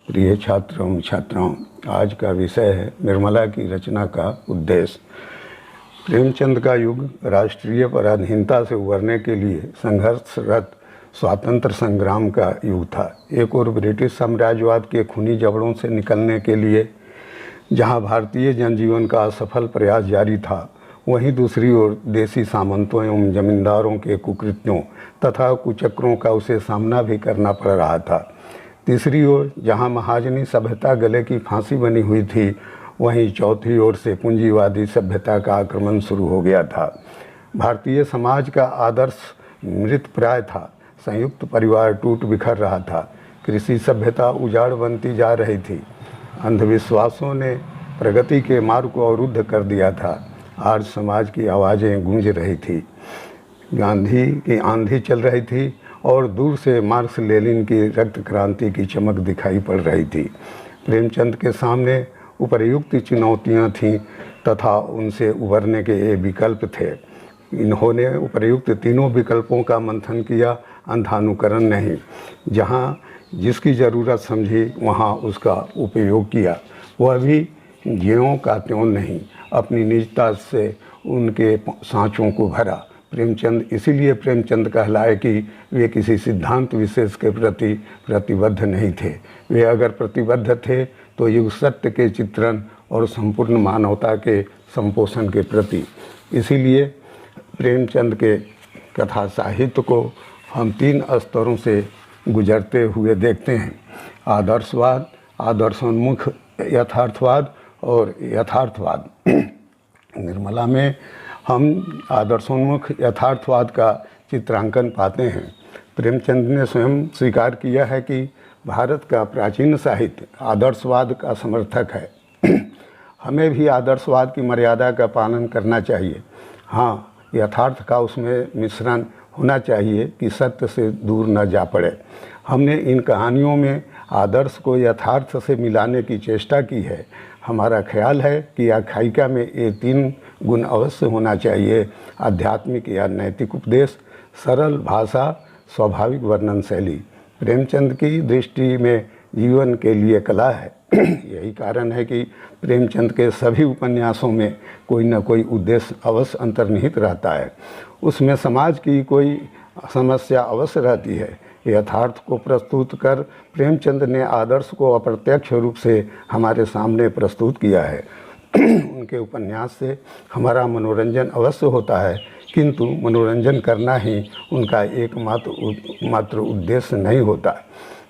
प्रिय छात्रों छात्राओं, आज का विषय है निर्मला की रचना का उद्देश्य। प्रेमचंद का युग राष्ट्रीय पराधीनता से उबरने के लिए संघर्षरत स्वातंत्र संग्राम का युग था। एक और ब्रिटिश साम्राज्यवाद के खूनी जबड़ों से निकलने के लिए जहां भारतीय जनजीवन का असफल प्रयास जारी था, वहीं दूसरी ओर देसी सामंतों एवं जमींदारों के कुकृत्यों तथा कुचक्रों का उसे सामना भी करना पड़ रहा था। तीसरी ओर जहां महाजनी सभ्यता गले की फांसी बनी हुई थी, वहीं चौथी ओर से पूंजीवादी सभ्यता का आक्रमण शुरू हो गया था। भारतीय समाज का आदर्श मृतप्राय था। संयुक्त परिवार टूट बिखर रहा था। कृषि सभ्यता उजाड़ बनती जा रही थी। अंधविश्वासों ने प्रगति के मार्ग को अवरुद्ध कर दिया था। आर्य समाज की आवाज़ें गूंज रही थी। गांधी की आंधी चल रही थी और दूर से मार्क्स लेनिन की रक्त क्रांति की चमक दिखाई पड़ रही थी। प्रेमचंद के सामने उपर्युक्त चुनौतियां थीं तथा उनसे उबरने के ये विकल्प थे। इन्होंने उपर्युक्त तीनों विकल्पों का मंथन किया, अंधानुकरण नहीं। जहां जिसकी ज़रूरत समझी वहां उसका उपयोग किया। वह भी ज्यों का त्यों नहीं, अपनी निजता से उनके सांचों को भरा। प्रेमचंद इसीलिए प्रेमचंद कहलाए कि वे किसी सिद्धांत विशेष के प्रति प्रतिबद्ध नहीं थे। वे अगर प्रतिबद्ध थे तो युग सत्य के चित्रण और संपूर्ण मानवता के संपोषण के प्रति। इसीलिए प्रेमचंद के कथा साहित्य को हम 3 स्तरों से गुजरते हुए देखते हैं: आदर्शवाद, आदर्शोन्मुख यथार्थवाद और यथार्थवाद। निर्मला में हम आदर्शोन्मुख यथार्थवाद का चित्रांकन पाते हैं। प्रेमचंद ने स्वयं स्वीकार किया है कि भारत का प्राचीन साहित्य आदर्शवाद का समर्थक है। हमें भी आदर्शवाद की मर्यादा का पालन करना चाहिए। हाँ, यथार्थ का उसमें मिश्रण होना चाहिए कि सत्य से दूर न जा पड़े। हमने इन कहानियों में आदर्श को यथार्थ से मिलाने की चेष्टा की है। हमारा ख्याल है कि आख्यायिका में ये 3 गुण अवश्य होना चाहिए: आध्यात्मिक या नैतिक उपदेश, सरल भाषा, स्वाभाविक वर्णन शैली। प्रेमचंद की दृष्टि में जीवन के लिए कला है। यही कारण है कि प्रेमचंद के सभी उपन्यासों में कोई न कोई उद्देश्य अवश्य अंतर्निहित रहता है। उसमें समाज की कोई समस्या अवश्य रहती है। यथार्थ को प्रस्तुत कर प्रेमचंद ने आदर्श को अप्रत्यक्ष रूप से हमारे सामने प्रस्तुत किया है। उनके उपन्यास से हमारा मनोरंजन अवश्य होता है, किंतु मनोरंजन करना ही उनका एकमात्र उद्देश्य नहीं होता।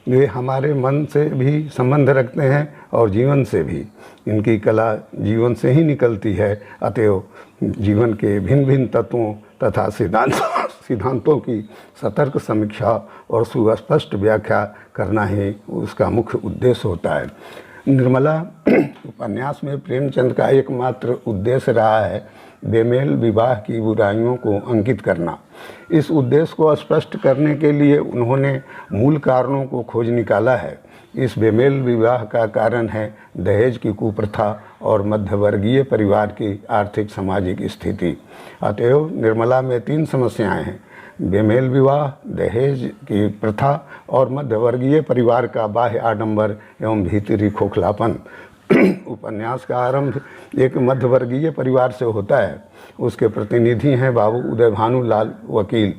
वे हमारे मन से भी संबंध रखते हैं और जीवन से भी। इनकी कला जीवन से ही निकलती है। अतएव जीवन के भिन्न भिन्न तत्वों तथा सिद्धांतों की सतर्क समीक्षा और सुस्पष्ट व्याख्या करना ही उसका मुख्य उद्देश्य होता है। निर्मला उपन्यास में प्रेमचंद का एकमात्र उद्देश्य रहा है बेमेल विवाह की बुराइयों को अंकित करना। इस उद्देश्य को स्पष्ट करने के लिए उन्होंने मूल कारणों को खोज निकाला है। इस बेमेल विवाह का कारण है दहेज की कुप्रथा और मध्यवर्गीय परिवार की आर्थिक सामाजिक स्थिति। अतएव निर्मला में 3 समस्याएं हैं: बेमेल विवाह, दहेज की प्रथा और मध्यवर्गीय परिवार का बाह्य आडंबर एवं भीतरी खोखलापन। उपन्यास का आरंभ एक मध्यवर्गीय परिवार से होता है। उसके प्रतिनिधि हैं बाबू उदय भानुलाल वकील।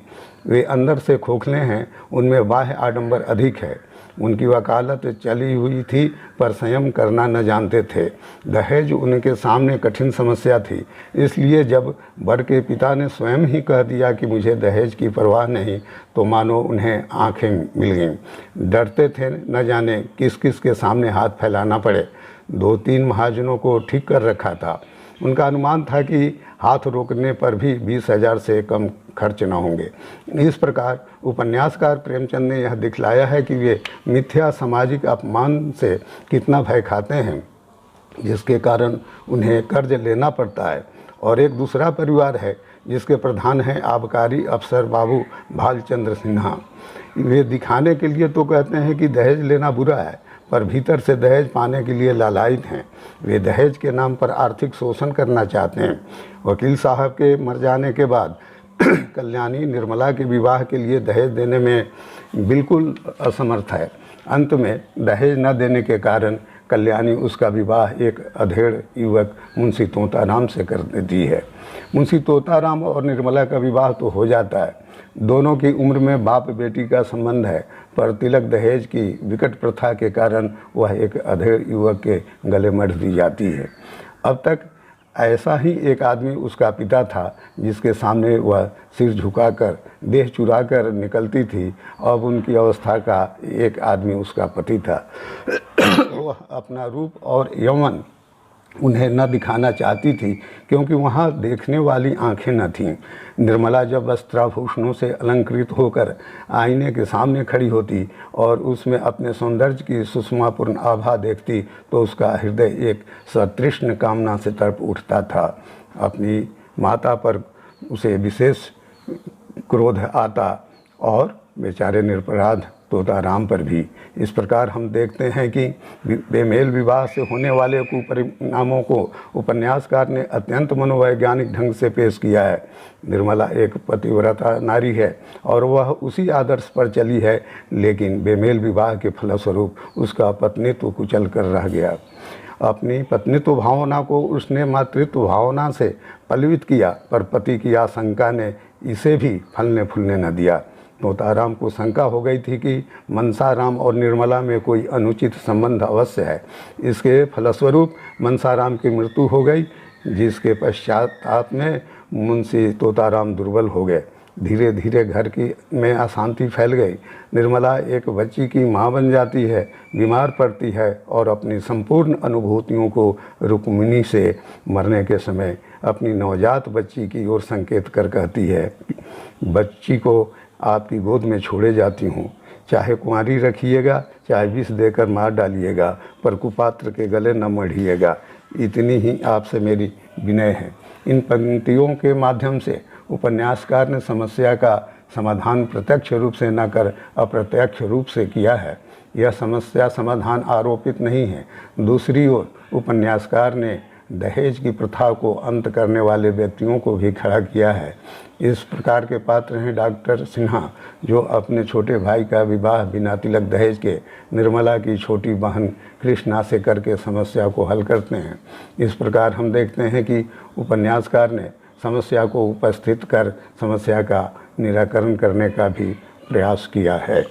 वे अंदर से खोखले हैं, उनमें बाह्य आडंबर अधिक है। उनकी वकालत चली हुई थी पर संयम करना न जानते थे। दहेज उनके सामने कठिन समस्या थी। इसलिए जब वर के पिता ने स्वयं ही कह दिया कि मुझे दहेज की परवाह नहीं, तो मानो उन्हें आंखें मिल गईं। डरते थे, न जाने किस किस के सामने हाथ फैलाना पड़े। 2-3 महाजनों को ठीक कर रखा था। उनका अनुमान था कि हाथ रोकने पर भी 20,000 से कम खर्च न होंगे। इस प्रकार उपन्यासकार प्रेमचंद ने यह दिखलाया है कि वे मिथ्या सामाजिक अपमान से कितना भय खाते हैं, जिसके कारण उन्हें कर्ज लेना पड़ता है। और एक दूसरा परिवार है जिसके प्रधान हैं आबकारी अफसर बाबू भालचंद्र सिन्हा। वे दिखाने के लिए तो कहते हैं कि दहेज लेना बुरा है, पर भीतर से दहेज पाने के लिए लालायित हैं। वे दहेज के नाम पर आर्थिक शोषण करना चाहते हैं। वकील साहब के मर जाने के बाद कल्याणी निर्मला के विवाह के लिए दहेज देने में बिल्कुल असमर्थ है। अंत में दहेज न देने के कारण कल्याणी उसका विवाह एक अधेड़ युवक मुंशी तोताराम से कर देती है। मुंशी तोताराम और निर्मला का विवाह तो हो जाता है। दोनों की उम्र में बाप बेटी का संबंध है, पर तिलक दहेज की विकट प्रथा के कारण वह एक अधेड़ युवक के गले मढ़ दी जाती है। अब तक ऐसा ही एक आदमी उसका पिता था जिसके सामने वह सिर झुकाकर देह चुराकर निकलती थी। अब उनकी अवस्था का एक आदमी उसका पति था। वह अपना रूप और यौवन उन्हें न दिखाना चाहती थी क्योंकि वहाँ देखने वाली आंखें न थीं। निर्मला जब वस्त्राभूषणों से अलंकृत होकर आईने के सामने खड़ी होती और उसमें अपने सौंदर्य की सुषमापूर्ण आभा देखती तो उसका हृदय एक सतृष्ण कामना से तड़प उठता था। अपनी माता पर उसे विशेष क्रोध आता और बेचारे निरपराध तोताराम पर भी। इस प्रकार हम देखते हैं कि बेमेल विवाह से होने वाले कुपरिणामों को उपन्यासकार ने अत्यंत मनोवैज्ञानिक ढंग से पेश किया है। निर्मला एक पतिव्रता नारी है और वह उसी आदर्श पर चली है, लेकिन बेमेल विवाह के फलस्वरूप उसका पत्नीत्व कुचल कर रह गया। अपनी पत्नीत्व भावना को उसने मातृत्व भावना से पल्लवित किया, पर पति की आशंका ने इसे भी फलने फूलने न दिया। तोताराम को शंका हो गई थी कि मनसाराम और निर्मला में कोई अनुचित संबंध अवश्य है। इसके फलस्वरूप मनसाराम की मृत्यु हो गई, जिसके पश्चाताप में मुंशी तोताराम दुर्बल हो गए। धीरे धीरे घर की में अशांति फैल गई। निर्मला एक बच्ची की माँ बन जाती है, बीमार पड़ती है और अपनी संपूर्ण अनुभूतियों को रुक्मिणी से मरने के समय अपनी नवजात बच्ची की ओर संकेत कर कहती है, बच्ची को आपकी गोद में छोड़े जाती हूँ, चाहे कुंवारी रखिएगा, चाहे विष देकर मार डालिएगा, पर कुपात्र के गले न मढ़िएगा। इतनी ही आपसे मेरी विनय है। इन पंक्तियों के माध्यम से उपन्यासकार ने समस्या का समाधान प्रत्यक्ष रूप से न कर अप्रत्यक्ष रूप से किया है। यह समस्या समाधान आरोपित नहीं है। दूसरी ओर उपन्यासकार ने दहेज की प्रथा को अंत करने वाले व्यक्तियों को भी खड़ा किया है। इस प्रकार के पात्र हैं डॉक्टर सिन्हा, जो अपने छोटे भाई का विवाह बिना तिलक दहेज के निर्मला की छोटी बहन कृष्णा से करके समस्या को हल करते हैं। इस प्रकार हम देखते हैं कि उपन्यासकार ने समस्या को उपस्थित कर समस्या का निराकरण करने का भी प्रयास किया है।